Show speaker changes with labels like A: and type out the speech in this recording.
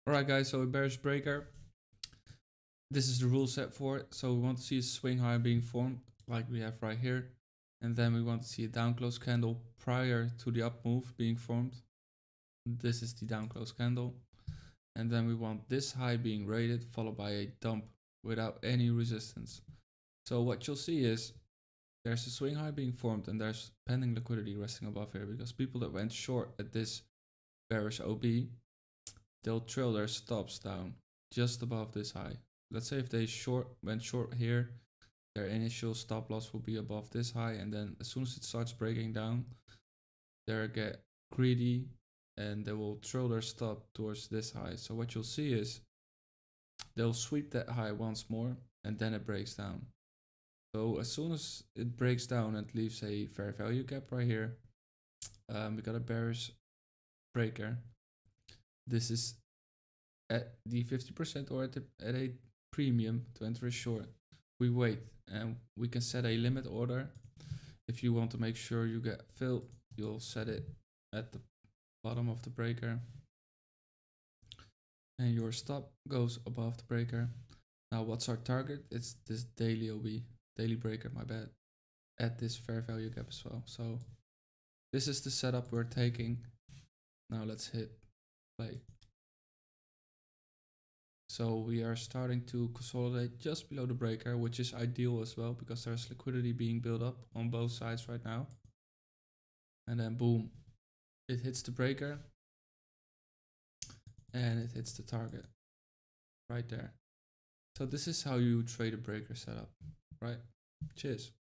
A: Alright guys, so a bearish breaker. This is the rule set for it. So we want to see a swing high being formed like we have right here. And then we want to see a down close candle prior to the up move being formed. This is the down close candle. And then we want this high being rated followed by a dump without any resistance. So what you'll see is there's a swing high being formed and there's pending liquidity resting above here because people that went short at this bearish OB, they'll trail their stops down just above this high. Let's say if they went short here, their initial stop loss will be above this high, and then as soon as it starts breaking down, they'll get greedy and they will trail their stop towards this high. So what you'll see is they'll sweep that high once more and then it breaks down. So as soon as it breaks down and leaves a fair value gap right here, we got a bearish breaker. This is at the 50% or at a premium to enter a short. We wait and we can set a limit order. If you want to make sure you get filled, you'll set it at the bottom of the breaker and your stop goes above the breaker. Now what's our target? It's this daily OB, daily breaker, my bad, at this fair value gap as well. So this is the setup we're taking. Now let's hit play. So we are starting to consolidate just below the breaker, which is ideal as well because there's liquidity being built up on both sides right now. And then boom, it hits the breaker and it hits the target right there. So this is how you trade a breaker setup, right? Cheers.